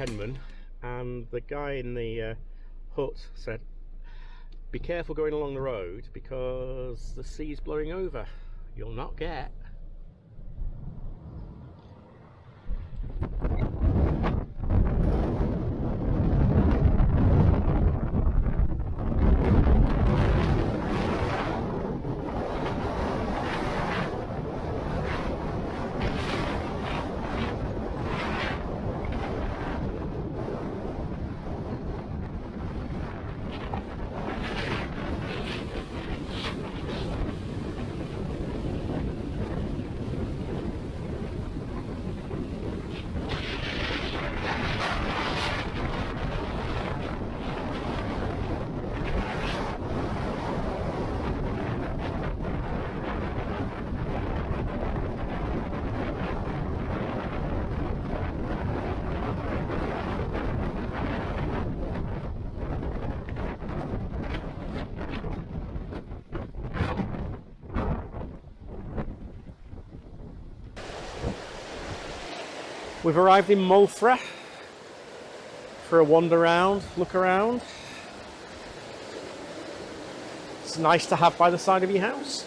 penman, and the guy in the hut said, be careful going along the road because the sea's blowing over. You'll not get. We've arrived in Moelfre for a wander around, look around. It's nice to have by the side of your house.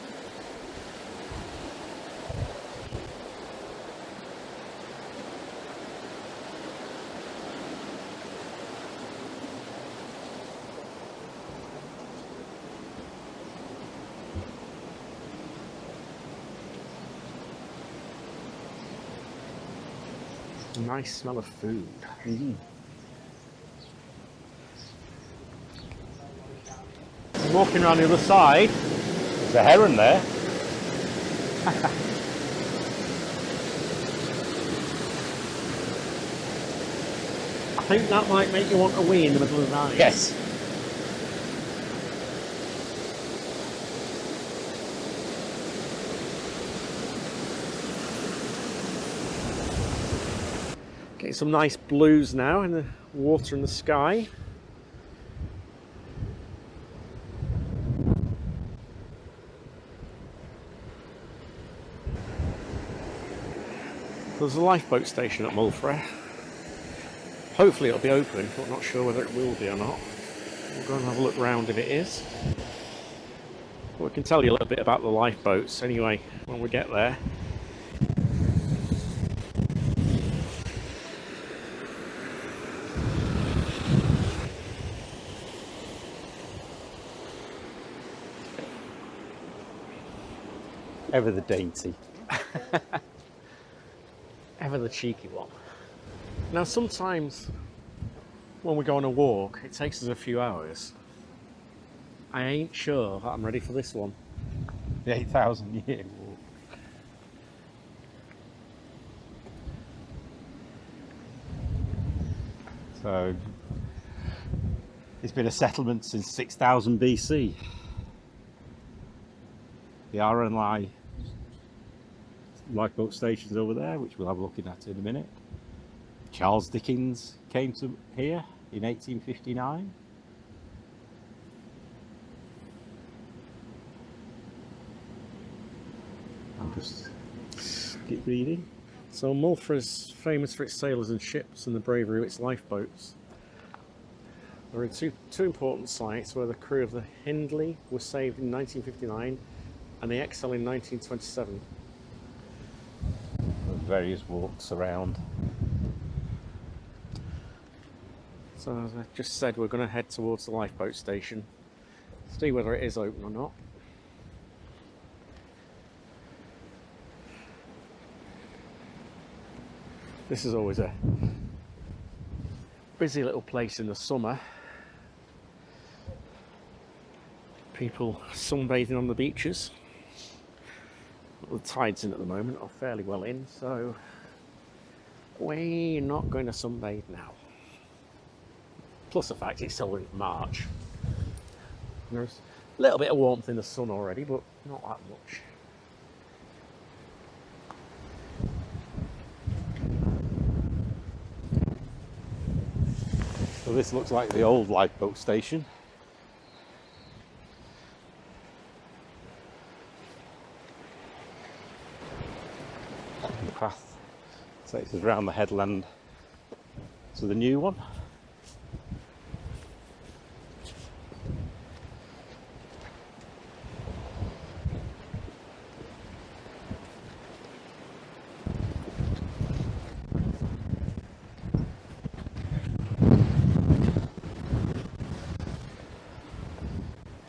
Nice smell of food. Walking around the other side, there's a heron there. I think that might make you want to wee in the middle of the night. Yes. Getting some nice blues now in the water and the sky. There's a lifeboat station at Moelfre. Hopefully it'll be open, but I'm not sure whether it will be or not. We'll go and have a look round if it is. But we can tell you a little bit about the lifeboats anyway when we get there. Ever the dainty. Ever the cheeky one. Now sometimes when we go on a walk it takes us a few hours. I ain't sure that I'm ready for this one. The 8,000 year walk. So it's been a settlement since 6000 BC. The RNLI lifeboat station's over there, which we'll have a look at in a minute. Charles Dickens came to here in 1859. I'll just keep reading. So Moelfre is famous for its sailors and ships and the bravery of its lifeboats. There are two important sites where the crew of the Hindley was saved in 1959 and the Excel in 1927. Various walks around. So as I just said, we're going to head towards the lifeboat station, see whether it is open or not. This is always a busy little place in the summer. People sunbathing on the beaches. The tide's in at the moment, or fairly well in, so we're not going to sunbathe now. Plus the fact it's still in March. There's a little bit of warmth in the sun already, but not that much. So this looks like the old lifeboat station. The path takes us around the headland to the new one.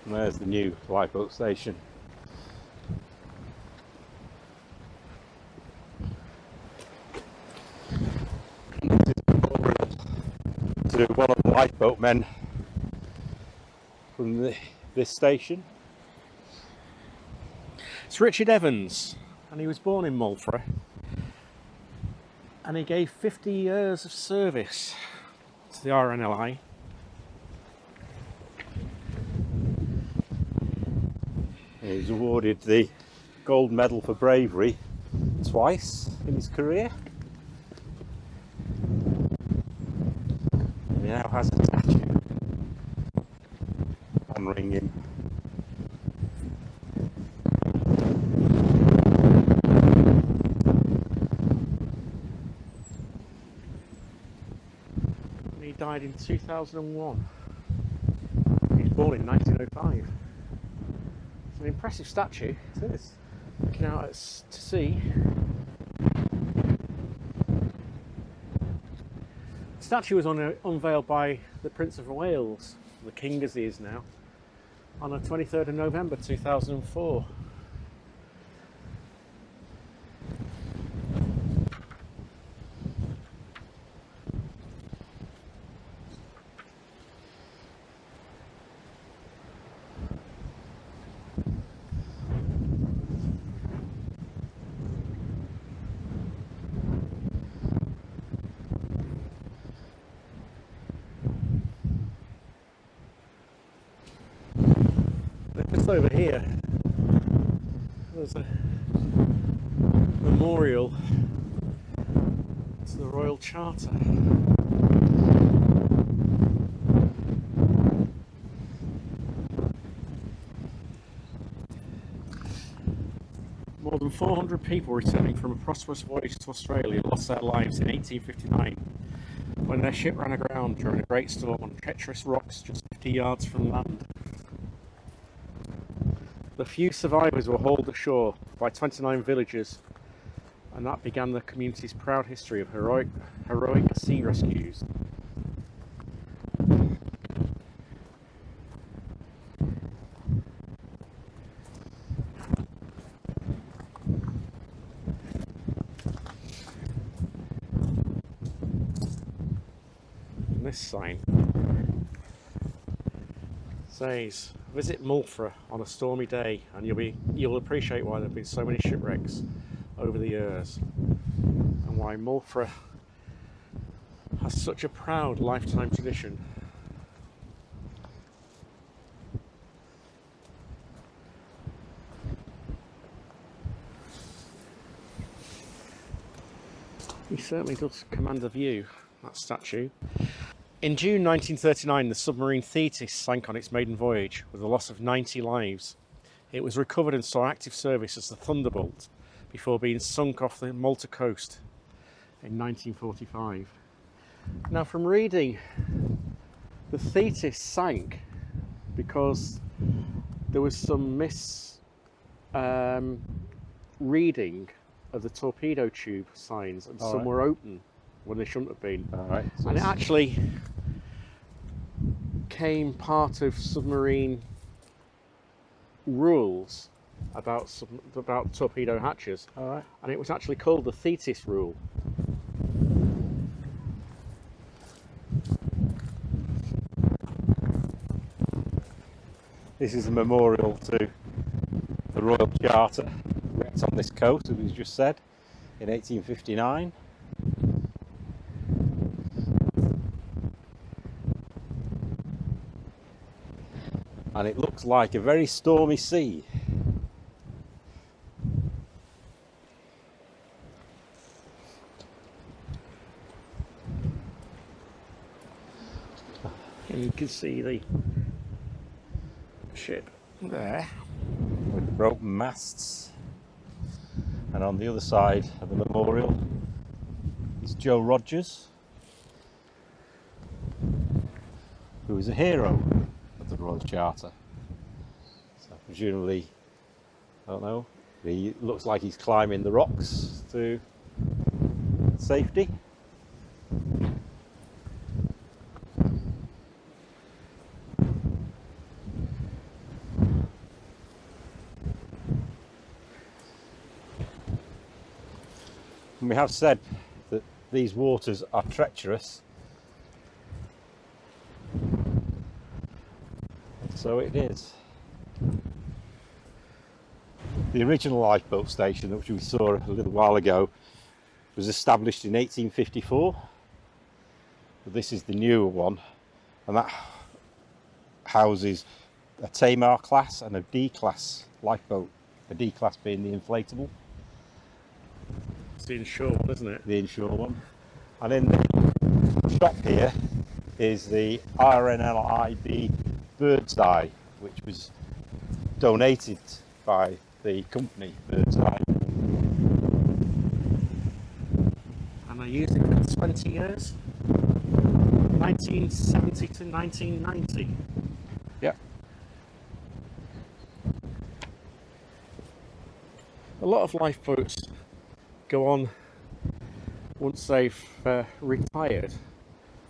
And there's the new lifeboat station. To one of the lifeboatmen from this station. It's Richard Evans, and he was born in Moelfre, and he gave 50 years of service to the RNLI. He was awarded the Gold Medal for Bravery twice in his career. He now has a statue honouring him. And he died in 2001. He was born in 1905. It's an impressive statue. It is. Looking out to sea. The statue was unveiled by the Prince of Wales, the King as he is now, on the 23rd of November 2004. Just over here, there's a memorial to the Royal Charter. More than 400 people returning from a prosperous voyage to Australia lost their lives in 1859 when their ship ran aground during a great storm on treacherous rocks just 50 yards from land. The few survivors were hauled ashore by 29 villagers, and that began the community's proud history of heroic sea rescues. And this sign says, "Visit Moelfre on a stormy day, and you'll appreciate why there have been so many shipwrecks over the years, and why Moelfre has such a proud lifetime tradition." He certainly does command a view, that statue. In June 1939, the submarine Thetis sank on its maiden voyage with a loss of 90 lives. It was recovered and saw active service as the Thunderbolt before being sunk off the Malta coast in 1945. Now, from reading, the Thetis sank because there was some reading of the torpedo tube signs, and some were open when they shouldn't have been. So and it actually came part of submarine rules about torpedo hatches. And it was actually called the Thetis rule. This is a memorial to the Royal Charter wrecked on this coast, as we just said, in 1859. And it looks like a very stormy sea. And you can see the ship there with broken masts. And on the other side of the memorial is Joe Rogers, who is a hero of the Royal Charter. So presumably, I don't know, he looks like he's climbing the rocks to safety. And we have said that these waters are treacherous, so it is. The original lifeboat station, which we saw a little while ago, was established in 1854. But this is the newer one, and that houses a Tamar class and a D class lifeboat. A D class being the inflatable. It's the inshore one, isn't it? The inshore one. And in the shop here is the RNLI Bird's Eye, which was donated by the company Bird's Eye. And I used it for 20 years, 1970 to 1990. Yeah. A lot of lifeboats go on once they've retired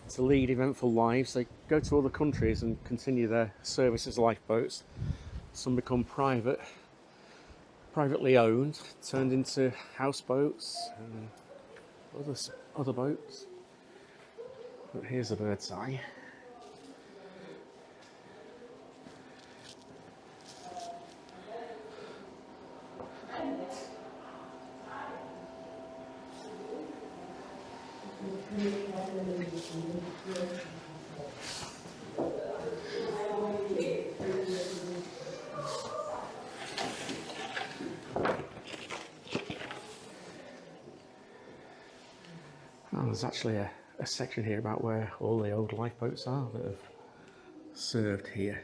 to lead eventful lives. They go to other countries and continue their service as lifeboats. Some become privately owned, turned into houseboats and other boats. But here's a Bird's Eye. Oh, there's actually a section here about where all the old lifeboats are that have served here.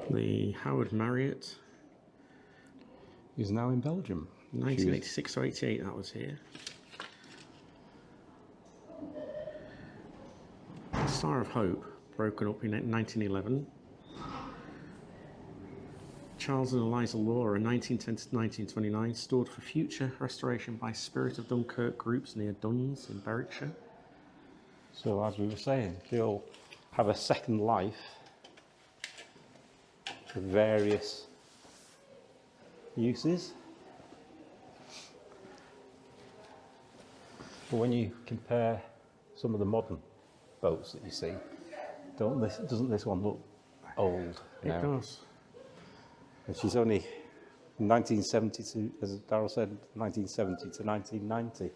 The Howard Marriott, He's now in Belgium. 1986 to 88, that was here. Star of Hope, broken up in 1911. Charles and Eliza Laura, 1910 to 1929, stored for future restoration by Spirit of Dunkirk groups near Duns in Berwickshire. So as we were saying, they'll have a second life for various uses. But when you compare some of the modern boats that you see, doesn't this one look old now? It does. And she's only 1970 to, as Darryl said, 1970 to 1990.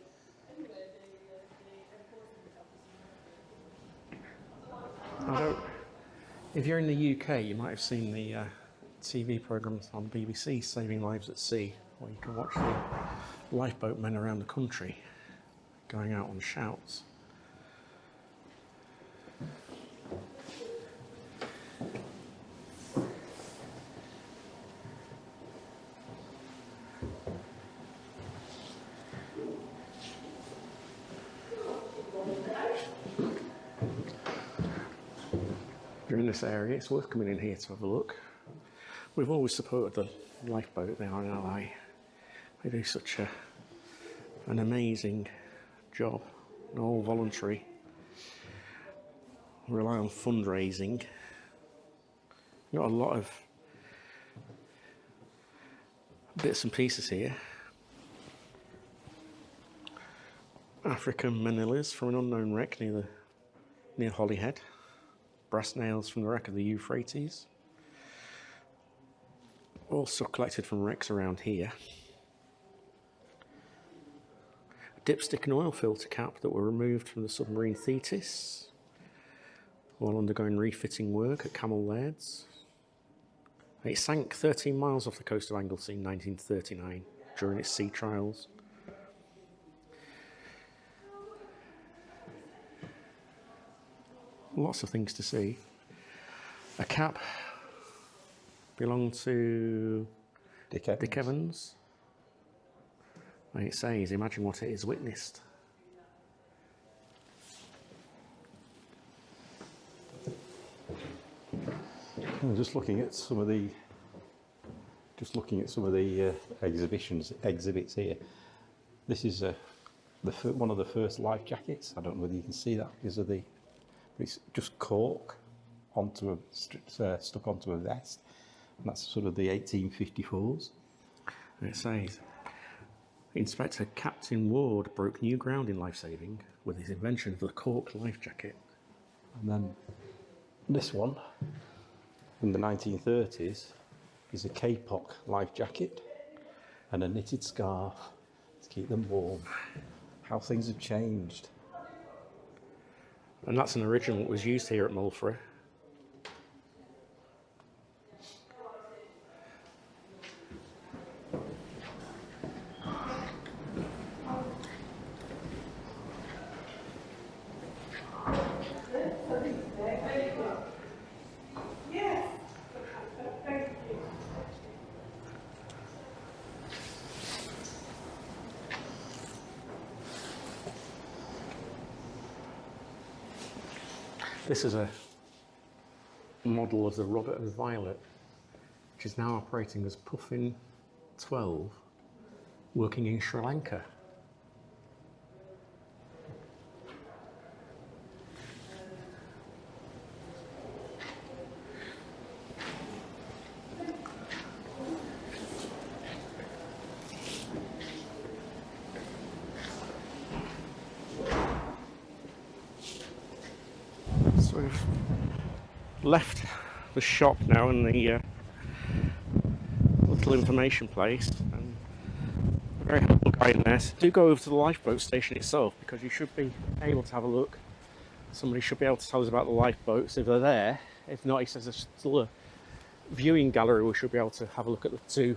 If you're in the UK, you might have seen the TV programmes on BBC, Saving Lives at Sea, where you can watch the lifeboatmen around the country going out on shouts. If you're in this area, it's worth coming in here to have a look. We've always supported the lifeboat, the RNLI. They do such an amazing job, and all voluntary. We rely on fundraising. We've got a lot of bits and pieces here. African manillas from an unknown wreck near Holyhead. Brass nails from the wreck of the Euphrates. Also collected from wrecks around here. A dipstick and oil filter cap that were removed from the submarine Thetis while undergoing refitting work at Camel Laird's. It sank 13 miles off the coast of Anglesey in 1939 during its sea trials. Lots of things to see. A cap belonged to Dick Evans. And it says, imagine what it is witnessed. I'm just looking at some of the exhibits here. This is one of the first life jackets. I don't know whether you can see that because of it's just cork stuck onto a vest, and that's sort of the 1854s. And it says, Inspector Captain Ward broke new ground in lifesaving with his invention of the cork life jacket. And then this one, in the 1930s, is a Kapok life jacket and a knitted scarf to keep them warm. How things have changed. And that's an original that was used here at Moelfre. This is a model of the Robert and Violet, which is now operating as Puffin 12, working in Sri Lanka. So we've left the shop now and the little information place, and a very helpful guide in there. So do go over to the lifeboat station itself, because you should be able to have a look. Somebody should be able to tell us about the lifeboats if they're there. If not, he says there's still a viewing gallery we should be able to have a look at the two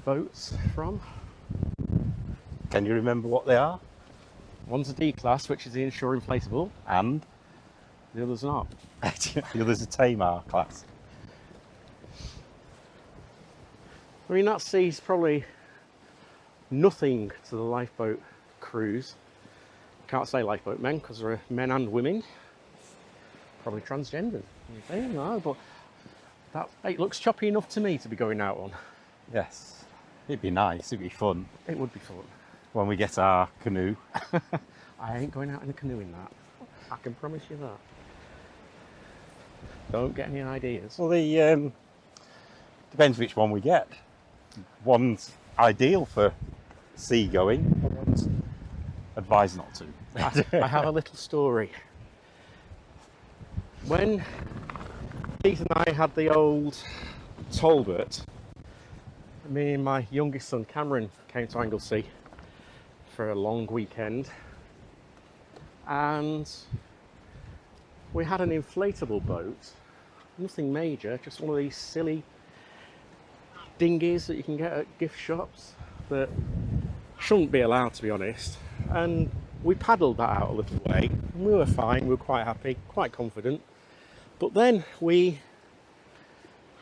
boats from. Can you remember what they are? One's a D class, which is the inshore inflatable, And the other's not. the other's a Tamar class. I mean, that sees probably nothing to the lifeboat crews. Can't say lifeboat men because there are men and women, probably transgender. I don't know, but it looks choppy enough to me to be going out on. Yes, it'd be nice, it'd be fun It would be fun. when we get our canoe. I ain't going out in a canoe in that. I can promise you that. Don't get any ideas. Well, the depends which one we get. One's ideal for sea going, and one's advised not to. I have a little story. When Keith and I had the old Talbot, me and my youngest son Cameron came to Anglesey for a long weekend, and we had an inflatable boat, nothing major, just one of these silly dinghies that you can get at gift shops that shouldn't be allowed, to be honest. And we paddled that out a little way, and we were fine, we were quite happy, quite confident. But then we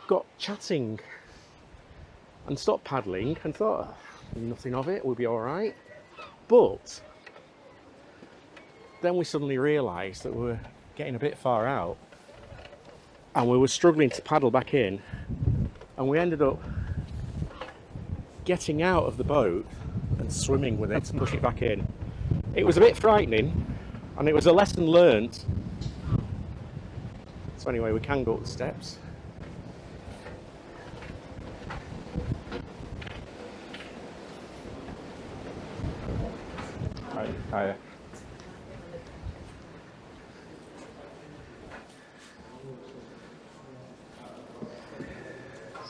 got chatting and stopped paddling and thought, nothing of it, we'll be all right. But then we suddenly realised that we were getting a bit far out and we were struggling to paddle back in, and we ended up getting out of the boat and swimming with it to push it back in. It was a bit frightening, and it was a lesson learnt. So anyway, we can go up the steps. Hi.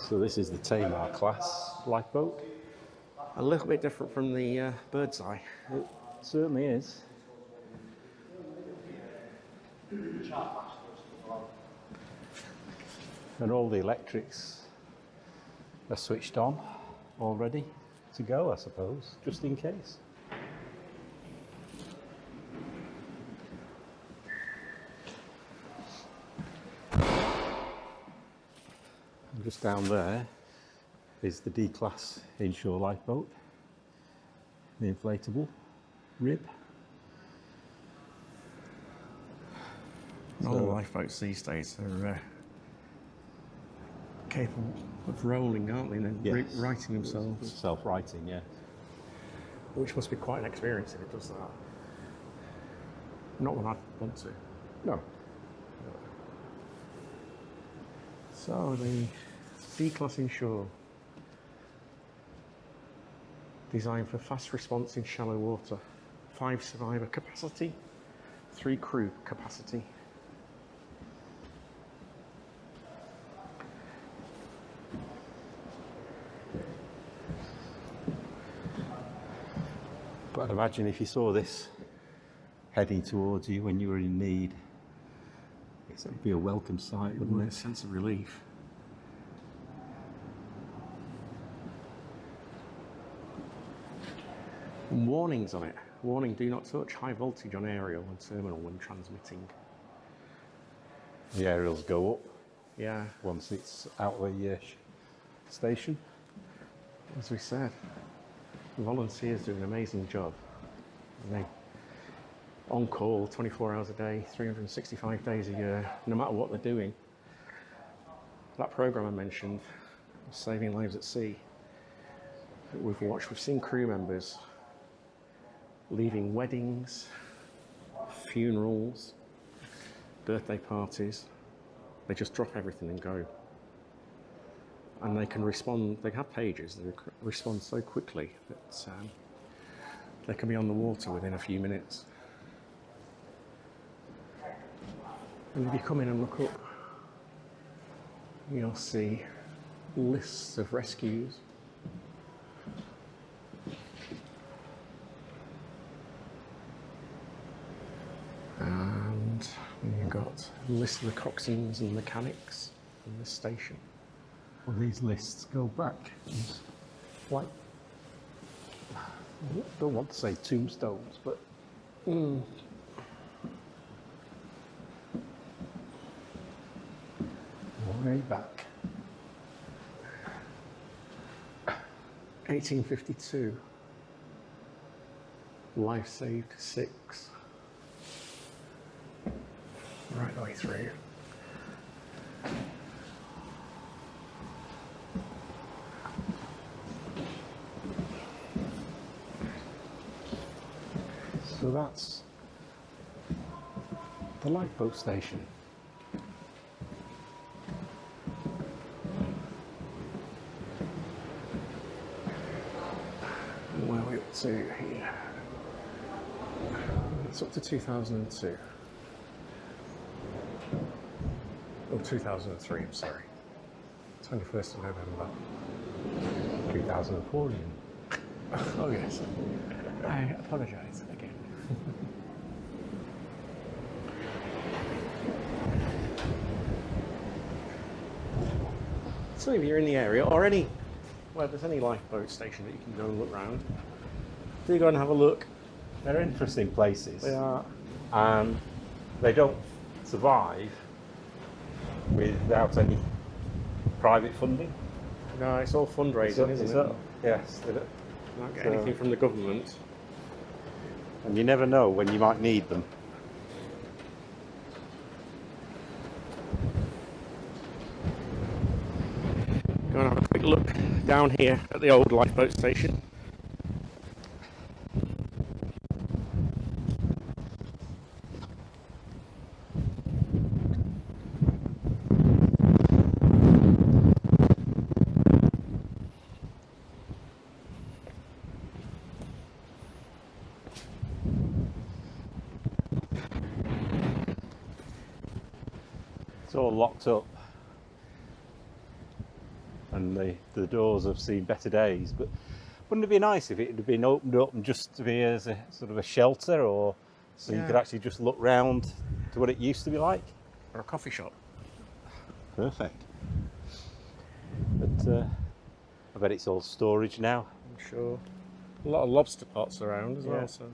So this is the Tamar class lifeboat. A little bit different from the Bird's Eye. It certainly is. And all the electrics are switched on, all ready to go, I suppose, just in case. And just down there is the D-class inshore lifeboat. the inflatable rib. All the lifeboats these days are capable of rolling, aren't they? And then righting themselves. Self-righting, yeah. Which must be quite an experience if it does that. Not one I'd want to. No. So the D-class inshore, designed for fast response in shallow water, 5 survivor capacity, 3 crew capacity. But I'd imagine if you saw this heading towards you when you were in need, it would be a welcome sight, wouldn't A it? sense of relief. And warnings on it. Warning, do not touch high voltage on aerial and terminal when transmitting. The aerials go up Yeah, once it's out of the station. as we said, volunteers do an amazing job. And they on call 24 hours a day, 365 days a year, no matter what they're doing. That program I mentioned, Saving Lives at Sea, that we've seen crew members leaving weddings, funerals, birthday parties. They just drop everything and go. And they can respond, they have pages, they respond so quickly that they can be on the water within a few minutes. And if you come in and look up, you'll see lists of rescues. And you've got a list of the coxswains and mechanics in this station. Well, these lists go back like, I don't want to say tombstones, but way back. 1852, life saved 6. Right the way through. So that's the lifeboat station. Where are we up to here? It's up to 2002. Oh, 2003, I'm sorry. 21st of November. 2004 even. Oh, yes. I apologise again. So if you're in the area, or where there's any lifeboat station that you can go and look round, do go and have a look. They're interesting places. They are. And they don't survive without any private funding. No, it's all fundraising, isn't it? Yes. They don't get anything from the government. And you never know when you might need them. Go and have a quick look down here at the old lifeboat station. It's all locked up. And the doors have seen better days, but wouldn't it be nice if it had been opened up and just to be as a sort of a shelter, or so you could actually just look round to what it used to be like? Or a coffee shop. Perfect. But I bet it's all storage now. I'm sure. A lot of lobster pots around as Yeah. well. So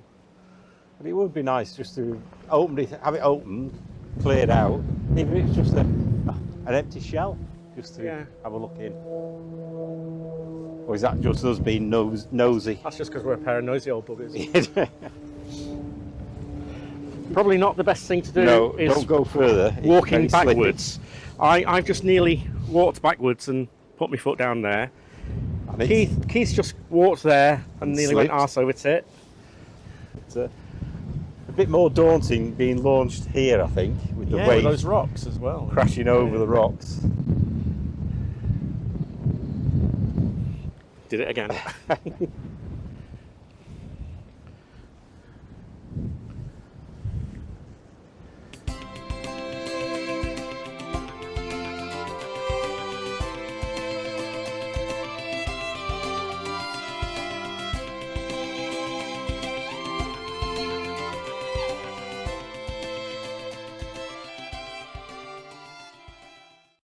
But it would be nice just to have it opened, cleared out, even if it's just an empty shell, just to have a look in. Or is that just us being nosy? That's just because we're a pair of nosy old buggers. Probably not the best thing to do No, is don't go further. It's walking very slippy. backwards. I've just nearly walked backwards and put my foot down there. And it's- Keith's just walked there and nearly went Slipped. arse over tit. It's a bit more daunting being launched here, I think, with the Yeah, with wave those rocks as well. crashing over the rocks. Did it again.